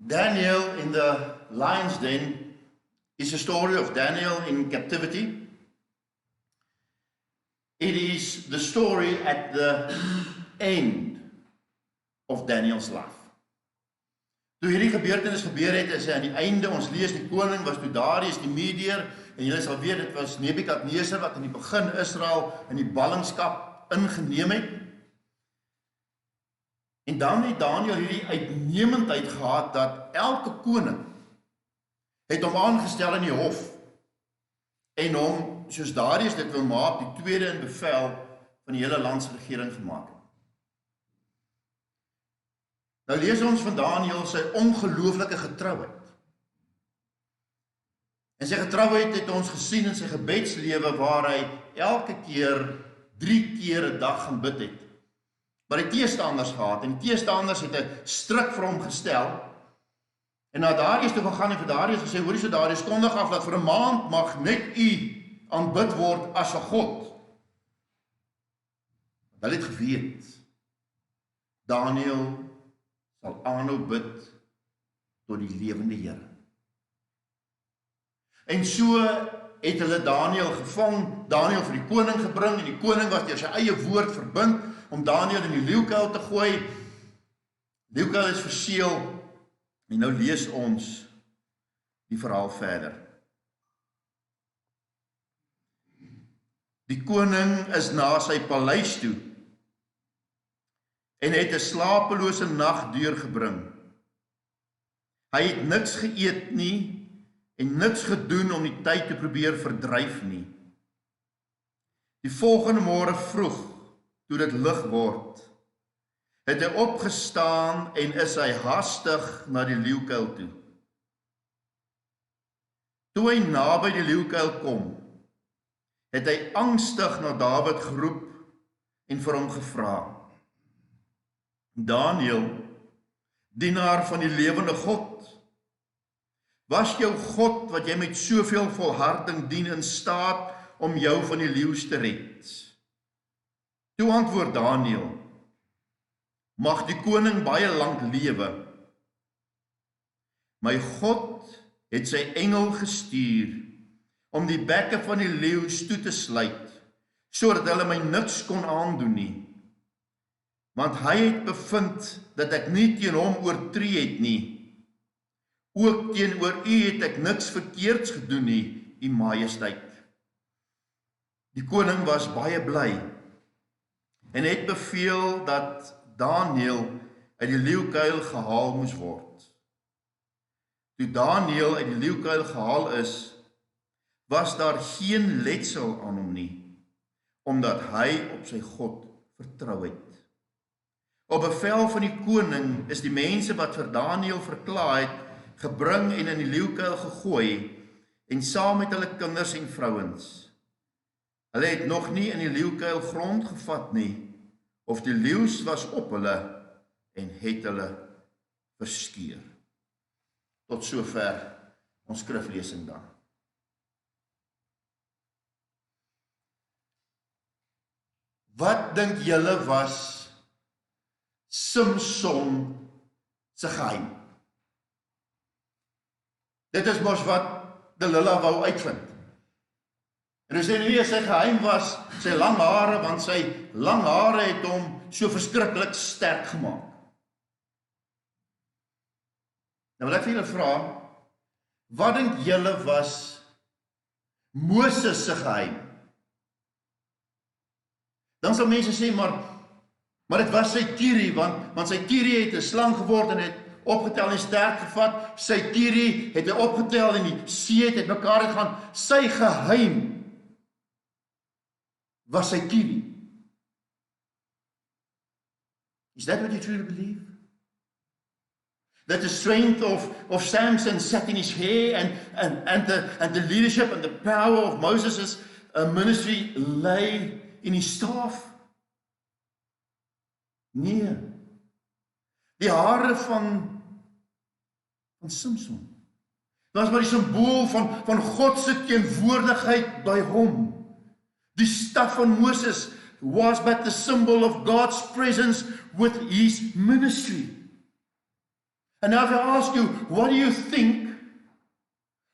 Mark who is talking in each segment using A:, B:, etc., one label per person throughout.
A: Daniel in the lion's den is a story of Daniel in captivity. It is the story at the end of Daniel's life. Toe hierdie gebeurtenis gebeur het, is hy aan die einde, ons lees die koning was toe Darius die Medier, en julle sal weet, dit was Nebukadneser wat in die begin Israel in die ballingskap ingeneem het. En dan het Daniël hierdie uitnemendheid gehad dat elke koning het hom aangestel in die hof en hom, soos Darius dit wil maak, die tweede in bevel van die hele landsregering gemaak het. Nou lees ons van Daniël sy ongelooflike getrouheid. En sy getrouheid het ons gesien in sy gebedslewe waar hy elke keer 3 keer 'n dag gaan bid het. Maar die teestanders gehad, en die teestanders het 'n stryk vir hom gestel, en na Darius toe gegaan en vir Darius gesê, hoorie so Darius, kondig af dat vir 'n maand mag net u aanbid word as 'n God. Hulle het geweet, Daniël sal aanhou bid tot die lewende Here. En so het hulle Daniël gevang, Daniël vir die koning gebring, en die koning was deur sy eie woord verbind, om Daniël in die leeukuil te gooi. Leeukuil is verseël, en nou lees ons die verhaal verder. Die koning is na sy paleis toe, en het 'n slapelose nag deurgebring. Hy het niks geëet nie, en niks gedoen om die tyd te probeer verdryf nie. Die volgende môre vroeg, toe dit lig word, het hy opgestaan en is hy haastig na die leeukuil toe. Toe hy naby die leeukuil kom, het hy angstig na Dawid geroep en vir hom gevra, Daniël, dienaar van die lewende God, was jou God wat jy met soveel volharding dien in staat om jou van die leeu's te red? Toe antwoord Daniël, mag die koning baie lank lewe. My God het sy engel gestuur om die bekke van die leeu's toe te sluit, sodat hulle my niks kon aandoen nie. Want hy het bevind dat ek nie teen hom oortree het nie. Ook teenoor u het ek niks verkeerds gedoen nie, u majesteit. Die koning was baie bly en het beveel dat Daniël uit die leeukuil gehaal moes word. Toe Daniël uit die leeukuil gehaal is, was daar geen letsel aan hom nie, omdat hy op sy God vertrou het. Op bevel van die koning is die mense wat vir Daniël verklaar het, gebring en in die leeukuil gegooi, en saam met hulle kinders en vrouens. Hulle het nog nie in die leeukuil grond gevat nie, of die leeu's was op hulle, en het hulle verskeur. Tot sover ons skriflesing dan. Wat dink julle was Samson se geheim? Dit is mos wat Delilah wou uitvind. En hy sê nie sy geheim was sy lang hare, want sy lang hare het hom so verskriklik sterk gemaak. Nou wil ek vir julle vra, wat dink julle was Moses se geheim? Dan sal mense sê, maar dit was sy kierie, want sy kierie het 'n slang geword en het opgetel en sterk gevat, sy kierie het hy opgetel en die see het mekaar gegaan, sy geheim was sy kierie. Is that what you truly believe? That the strength of Samson sat in his hair and the leadership and the power of Moses' ministry lay in his staff? Nee. Die hare van Samson was maar die symbool van God se teenwoordigheid by hom. Die staf van Moses was but the symbol of God's presence with his ministry. And now if I ask you, what do you think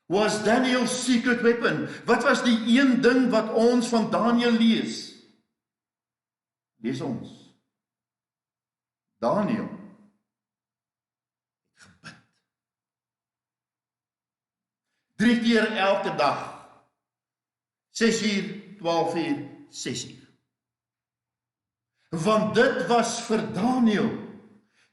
A: was Daniel's secret weapon? Wat was die een ding wat ons van Daniël lees? Lees ons. Daniël het gebid. 3 keer elke dag. 6 uur, 12 uur, 6 uur. Want dit was vir Daniël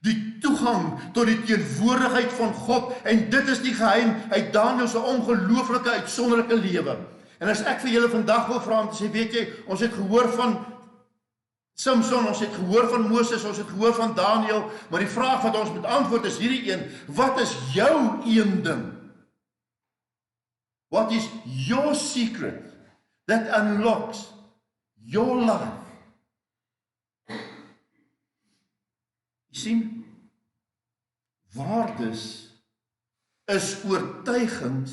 A: die toegang tot die teenwoordigheid van God, en dit is die geheim uit Daniël se ongelooflike uitsonderlike lewe. En as ek vir julle vandag wil vra om te sê, weet jy, ons het gehoor van Samson, ons het gehoor van Moses, ons het gehoor van Daniël, maar die vraag wat ons moet antwoord is hierdie een: wat is jou een ding? What is your secret that unlocks your life? Jy sien, waardes is oortuigings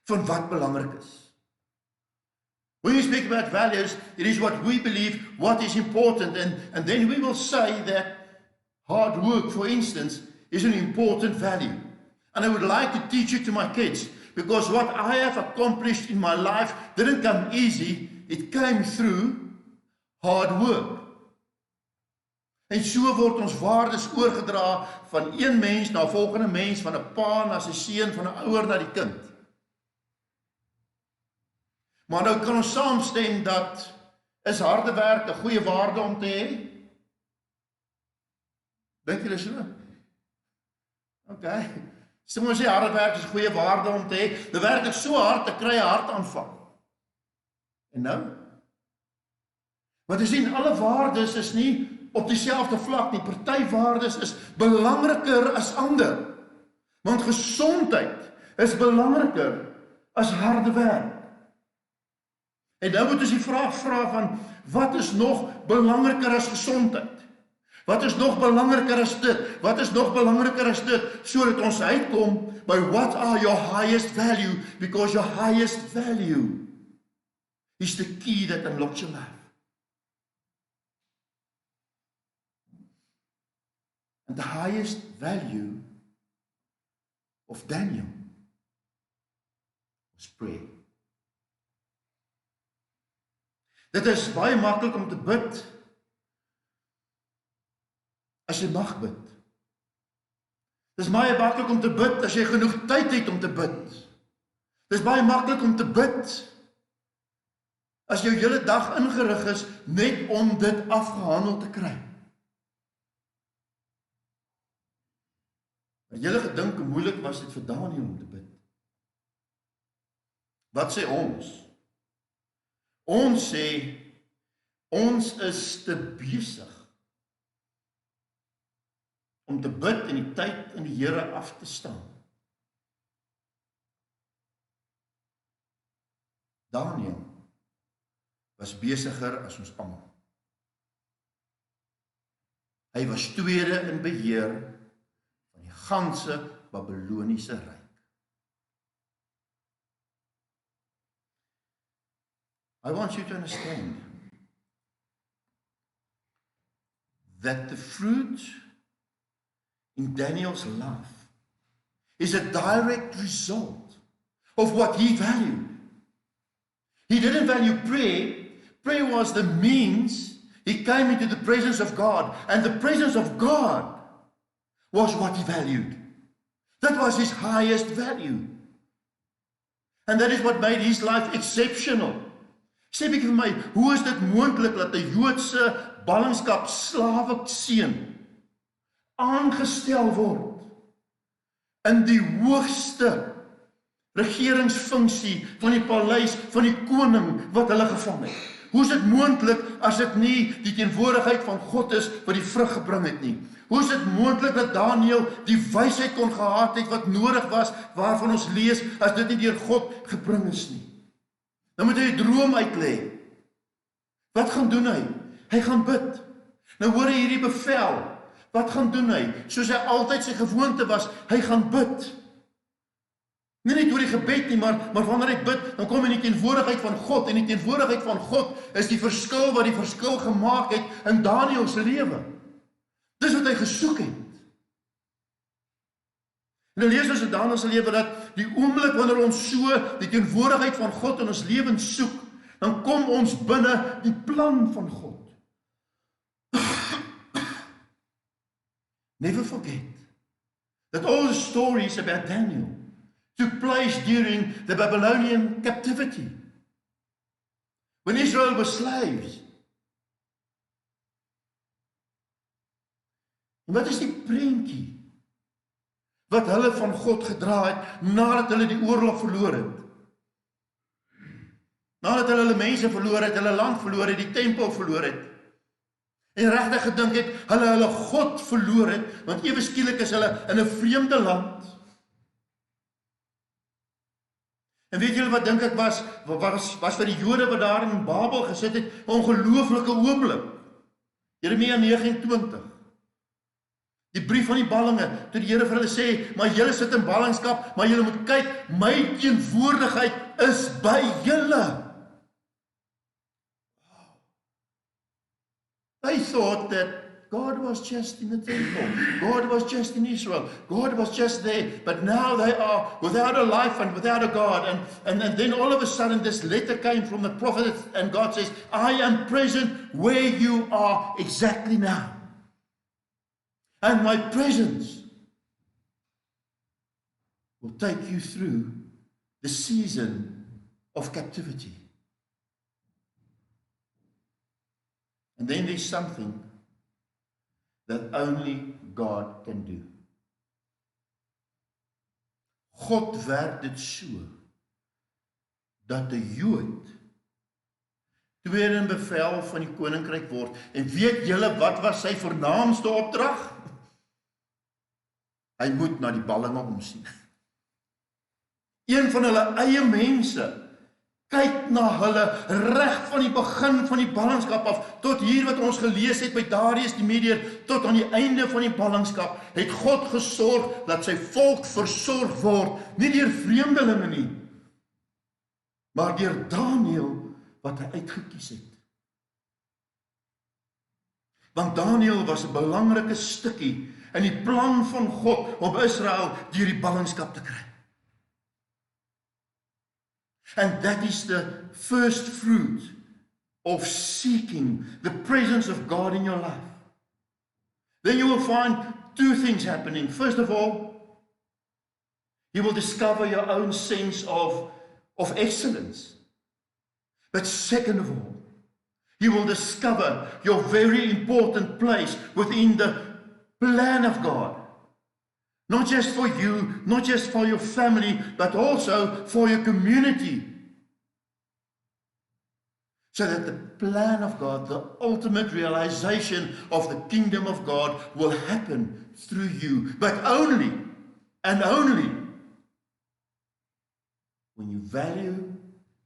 A: van wat belangrik is. When we speak about values, it is what we believe, what is important, and then we will say that hard work, for instance, is an important value. And I would like to teach it to my kids, because what I have accomplished in my life didn't come easy, it came through hard work. En so word ons waardes oorgedra van een mens na 'n volgende mens, van 'n pa na sy seun, van 'n ouer na die kind. Maar nou kan ons saamstem dat is harde werk 'n goeie waarde om te hê? Dink julle so? Okay. Sommige sê harde werk is 'n goeie waarde om te hê. Dan werk ek so hard, ek kry 'n hartaanval. En nou? Want jy sien, alle waardes is nie op dieselfde vlak nie. Party waardes is belangriker as ander. Want gesondheid is belangriker as harde werk. En nou moet ons die vraag vra van, wat is nog belangriker as gesondheid? Wat is nog belangriker as dit? Wat is nog belangriker as dit? Sodat ons uitkom by what are your highest value? Because your highest value is the key that unlocks your life. And the highest value of Daniel was prayer. Dit is baie maklik om te bid as jy mag bid. Dit is baie maklik om te bid as jy genoeg tyd het om te bid. Dit is baie maklik om te bid as jou hele dag ingerig is net om dit afgehandel te kry. Maar julle gedink hoe moeilik was dit vir Daniël om te bid? Wat sê ons? Ons sê, ons is te besig om te bid en die tyd in die Here af te staan. Daniël was besiger as ons almal. Hy was tweede in beheer van die ganse Babiloniese ryk. I want you to understand that the fruit in Daniel's life is a direct result of what he valued. He didn't value prayer. Prayer was the means he came into the presence of God, and the presence of God was what he valued. That was his highest value. And that is what made his life exceptional. Sê bietjie vir my, hoe is dit moontlik dat 'n Joodse ballingskap slawe seun aangestel word in die hoogste regeringsfunksie van die paleis van die koning wat hulle gevang het? Hoe is dit moontlik as dit nie die teenwoordigheid van God is wat die vrug gebring het nie? Hoe is dit moontlik dat Daniël die wysheid kon gehad het wat nodig was, waarvan ons lees, as dit nie deur God gebring is nie? Dan moet hy 'n droom uitlê. Wat gaan doen hy? Hy gaan bid. Nou hoor hy hierdie bevel. Wat gaan doen hy? Soos hy altyd sy gewoonte was, hy gaan bid. Nie net oor die gebed nie, maar wanneer hy bid, dan kom hy in die teenwoordigheid van God, en die teenwoordigheid van God is die verskil wat die verskil gemaak het in Daniël se lewe. Dis wat hy gesoek het. En dan lees ons in Daniël se lewe dat die oomblik wanneer ons so die teenwoordigheid van God in ons lewens soek, dan kom ons binne die plan van God. Never forget that all the stories about Daniel took place during the Babylonian captivity, when Israel was slaves. En wat is die prentjie wat hulle van God gedra het nadat hulle die oorlog verloor het? Nadat hulle mense verloor het, hulle land verloor het, die tempel verloor het. En regtig gedink het, hulle God verloor het, want ewe skielik is hulle in 'n vreemde land. En weet julle wat dink ek was vir die Jode wat daar in Babel gesit het, 'n ongelooflike oomblik. Jeremia 29. Die brief van die ballinge, toe die Here vir hulle sê, maar julle sit in ballingskap, maar julle moet kyk, my teenwoordigheid is by julle. They thought that God was just in the temple. God was just in Israel. God was just there. But now they are without a life and without a God. And then all of a sudden this letter came from the prophet and God says, I am present where you are exactly now. And my presence will take you through the season of captivity. And then there's something that only God can do. God werk dit so, dat die Jood tweede in bevel van die koninkryk word. En weet julle wat was sy vernaamste opdrag? Hy moet na die ballinge omsien. Een van hulle eie mense kyk na hulle reg van die begin van die ballingskap af, tot hier wat ons gelees het by Darius die Medier, tot aan die einde van die ballingskap, het God gesorg dat sy volk versorg word, nie deur vreemdelinge nie, maar deur Daniël wat hy uitgekies het. Want Daniël was 'n belangrike stukkie in die plan van God om Israel deur die ballingskap te kry. And that is the first fruit of seeking the presence of God in your life. Then you will find two things happening. First of all, you will discover your own sense of excellence. But second of all, you will discover your very important place within the plan of God. Not just for you, not just for your family, but also for your community. So that the plan of God, the ultimate realization of the kingdom of God will happen through you. But only, and only, when you value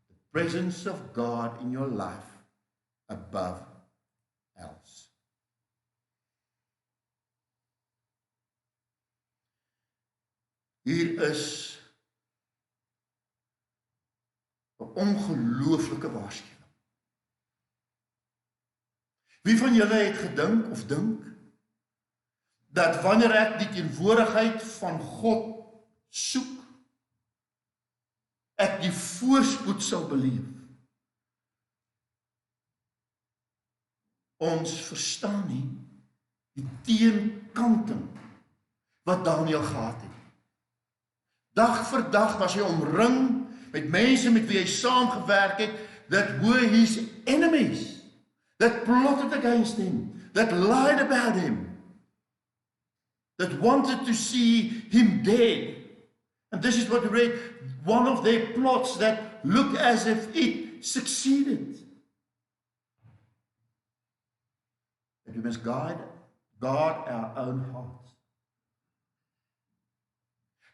A: the presence of God in your life above else. Hier is 'n ongelooflike waarskuwing. Wie van julle het gedink of dink dat wanneer ek die teenwoordigheid van God soek, ek die voorspoed sal beleef? Ons verstaan nie die teenkanting wat Daniël gehad het. Dag vir dag was hy omring met mense met wie hy saamgewerk het, that were his enemies, that plotted against him, that lied about him, that wanted to see him dead. And this is what we read, one of their plots that looked as if it succeeded. But we must guard our own hearts.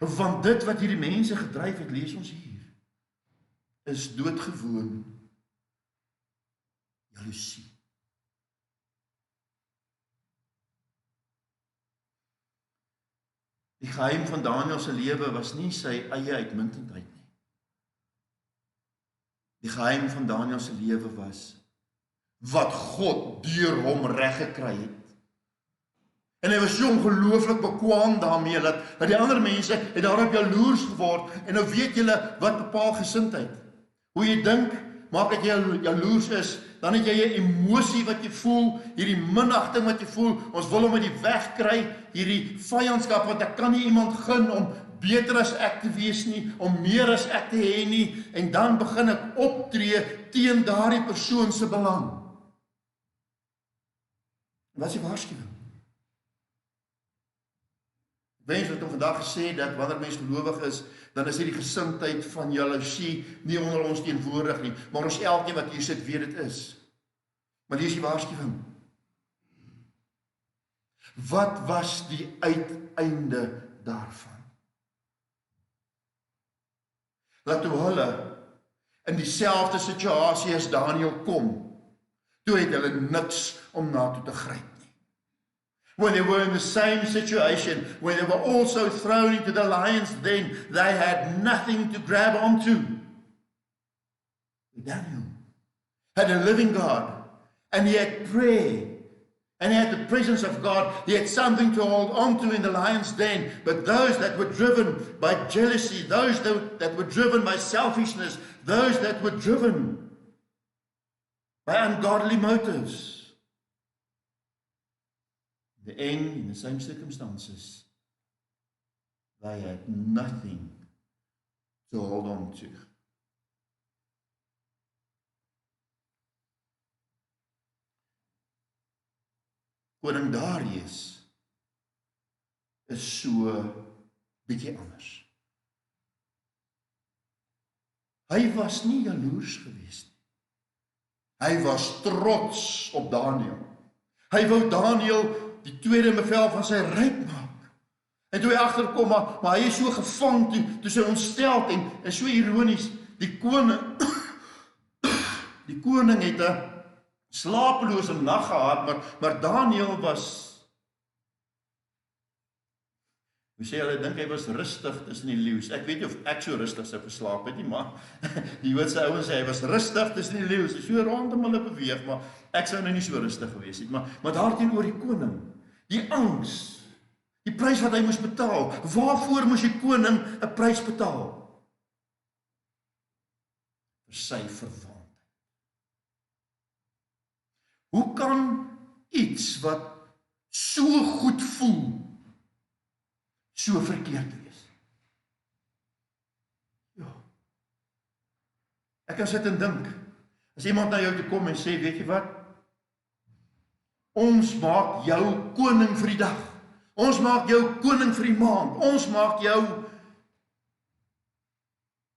A: Want dit wat hierdie mense gedryf het, lees ons hier, is doodgewoon jaloesie. Die geheim van Daniël se lewe was nie sy eie uitmuntendheid nie. Die geheim van Daniël se lewe was wat God deur hom reg gekry het. En hy was so ongelooflik bekwaam daarmee, dat die ander mense het daarop jaloers geword, en nou weet julle wat bepaal gesindheid. Hoe jy dink, maak dat jy jaloers is, dan het jy 'n emosie wat jy voel, hierdie minagting wat jy voel, ons wil hom uit die weg kry, hierdie vyandskap, want ek kan nie iemand gun om beter as ek te wees nie, om meer as ek te hê nie, en dan begin ek optree teen daardie persoon se belang. Wat is die waarskuwing? Wens wat hom vandag gesê dat wanneer mens gelowig is, dan is hierdie gesindheid van jaloesie nie onder ons teenwoordig nie, maar ons elkeen wat hier sit weet dit is. Maar hier is die waarskuwing. Wat was die uiteinde daarvan? Dat toe hulle in dieselfde situasie as Daniël kom, toe het hulle niks om na toe te gryp. When they were in the same situation, when they were also thrown into the lions, then they had nothing to grab onto. Daniel had a living God, and he had prayer, and he had the presence of God. He had something to hold on to in the lion's den. But those that were driven by jealousy, those that were driven by selfishness, those that were driven by ungodly motives, the end, in the same circumstances, they had nothing to hold on to. Koning Darius is so bietjie anders. Hy was nie jaloers gewees nie. Hy was trots op Daniël. Hy wou Daniël die tweede bevel van sy ryk maak. En toe hy agterkom, maar hy is so gevang toe sy ontstel en so ironies, die koning het 'n slapelose nag gehad, maar Daniël was, hoe sê hulle, dink hy was rustig tussen die leeu's. Ek weet nie of ek so rustig sou geslaap het nie, maar die Joodse ouens sê hy was rustig tussen die leeu's. Hy so rondom hulle beweeg, maar ek sou nou nie so rustig gewees het, maar daarteenoor die koning, die angs, die prys wat hy moes betaal. Waarvoor moes die koning 'n prys betaal? Vir sy verwantheid. Hoe kan iets wat so goed voel, so verkeerd wees? Ja. Ek kan sit en dink, as iemand na jou toe kom en sê, weet jy wat? Ons maak jou koning vir die dag. Ons maak jou koning vir die maand. Ons maak jou,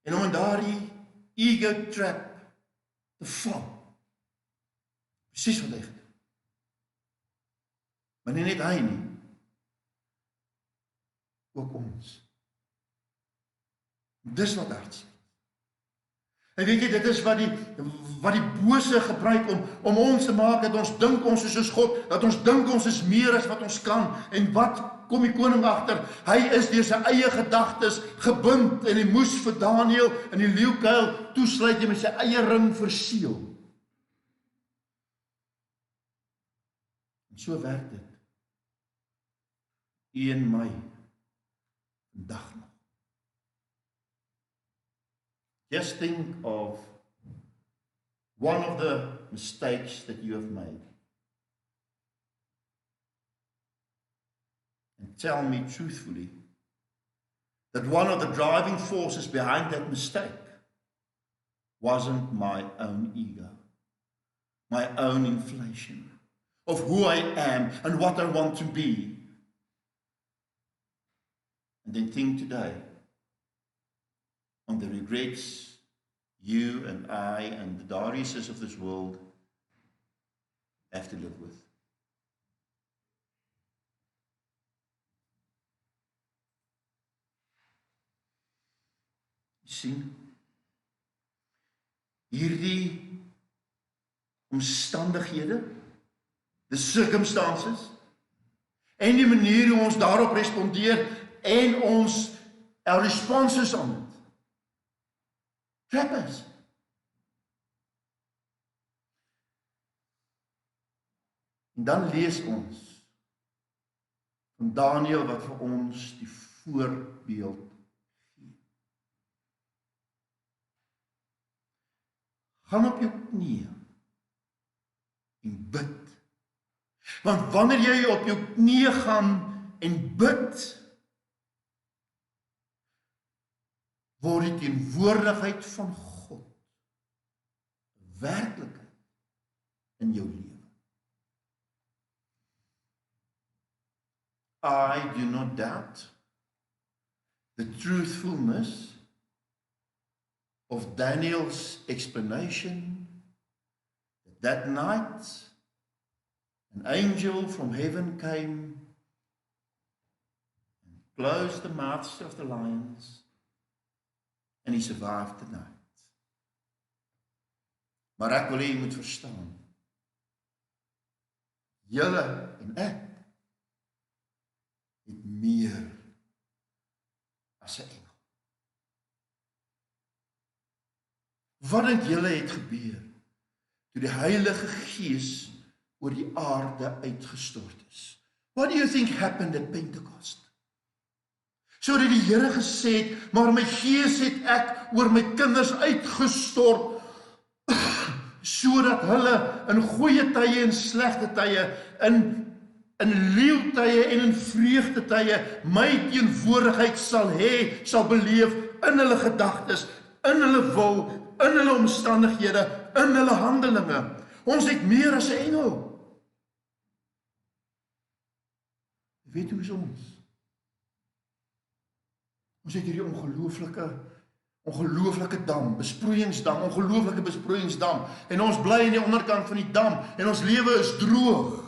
A: en om in daardie ego trap te val. Presies wat hy gedoen. Maar nie net hy nie, ook ons. Dis wat hartseer. En weet jy, dit is wat die bose gebruik om ons te maak, dat ons dink ons is soos God, dat ons dink ons is meer as wat ons kan. En wat kom die koning agter? Hy is deur sy eie gedagtes gebind, en hy moes vir Daniël in die leeukuil toesluit en met sy eie ring verseël. En so werk dit. 1 Mei, vandag nog. Just think of one of the mistakes that you have made. And tell me truthfully that one of the driving forces behind that mistake wasn't my own ego, my own inflation of who I am and what I want to be. And then think today on the regrets you and I and the Dariuses of this world have to live with. You sien, hierdie omstandighede, the circumstances, en die manier hoe ons daarop respondeer, en our responses on it, trap us. En dan lees ons van Daniël wat vir ons die voorbeeld gee. Gaan op jou knieë en bid. Want wanneer jy op jou knieë gaan en bid, word die teenwoordigheid van God werklikheid in jou lewe. I do not doubt the truthfulness of Daniel's explanation that night an angel from heaven came and closed the mouths of the lions, and he survived the night. Maar ek wil hê jy moet verstaan, julle en ek het meer as 'n engel. Wat dink julle het gebeur toe die Heilige Gees oor die aarde uitgestort is? What do you think happened at Pentecost? Sodat die Here gesê het, maar my Gees het ek oor my kinders uitgestort, sodat hulle in goeie tye en slegte tye, in leeutye en in vreugdetye my teenwoordigheid sal hê, sal beleef in hulle gedagtes, in hulle wil, in hulle omstandighede, in hulle handelinge. Ons het meer as 'n engel. Weet hoe is ons? Ons het hierdie ongelooflike dam, ongelooflike besproeiingsdam, en ons bly in die onderkant van die dam, en ons lewe is droog.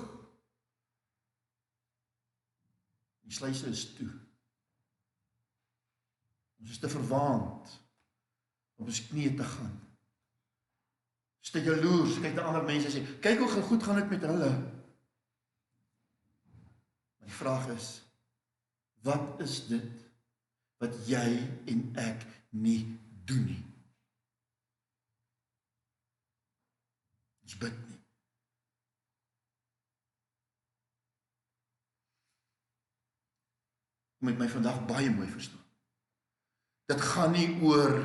A: Die sluise is toe. Ons is te verwaand om op ons knieë te gaan. Ons is te jaloers, kyk na ander mense en sê, kyk hoe goed gaan dit met hulle. Maar die vraag is, wat is dit wat jy en ek nie doen nie? Ons bid nie. Jy moet my vandag baie mooi verstaan. Dit gaan nie oor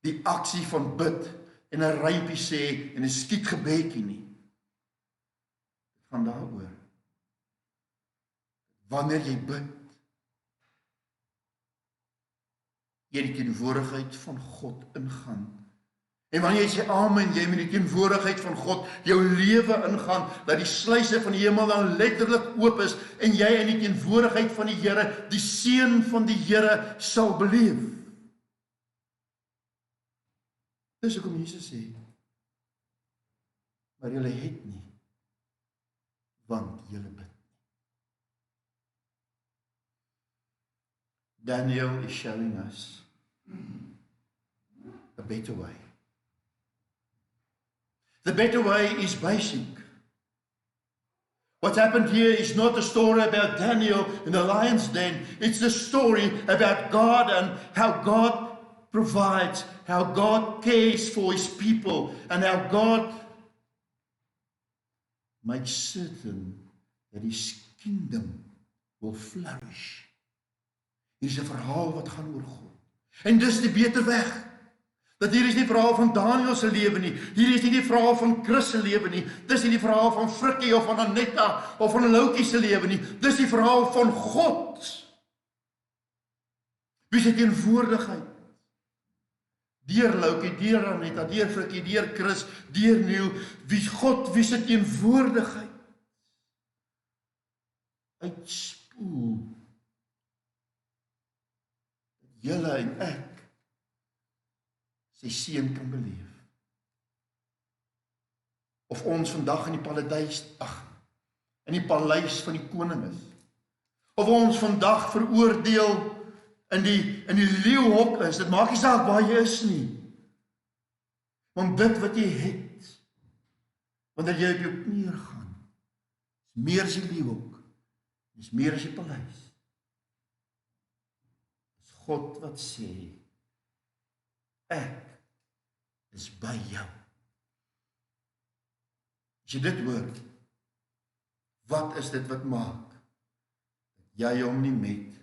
A: die aksie van bid en 'n rympie sê en 'n skietgebedjie nie. Dit gaan daaroor. Wanneer jy bid, jy die teenwoordigheid van God ingaan. En wanneer jy sê amen, jy met die teenwoordigheid van God jou lewe ingaan, dat die sluise van die hemel dan letterlik oop is, en jy in die teenwoordigheid van die Here, die seën van die Here sal beleef. Dis hoekom Jesus sê, maar julle het nie, want julle bid. Daniel is showing us a better way. The better way is basic. What's happened here is not a story about Daniel in the lion's den. It's the story about God and how God provides, how God cares for His people, and how God makes certain that His kingdom will flourish. Hier is 'n verhaal wat gaan oor God. En dis die beter weg. Dat hier is nie die verhaal van Daniël se lewe nie. Hier is nie die verhaal van Chris se lewe nie. Dis nie die verhaal van Frikkie of van Annetta of van Loukie se lewe nie. Dis die verhaal van God. Wie se teenwoordigheid? Deur Loukie, deur Annetta, deur Frikkie, deur Chris, deur Neil, wie se teenwoordigheid uitspoel. Julle en ek sy seën kan beleef. Of ons vandag in die in die paleis van die koning is. Of ons vandag veroordeel in die leeuhok is. Dit maak nie saak waar jy is nie. Want dit wat jy het, wanneer jy op jou knieë gaan, is meer as die leeuhok, is meer as die paleis. Is God wat sê, ek is by jou. As jy dit hoor, Wat is dit wat maak dat jy hom nie met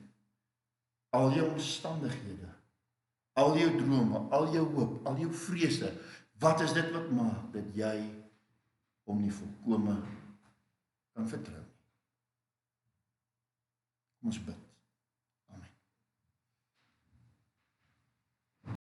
A: al jou omstandighede, al jou drome, al jou hoop, al jou vrese, wat is dit wat maak dat jy hom nie volkome kan vertrou nie? Kom ons bid.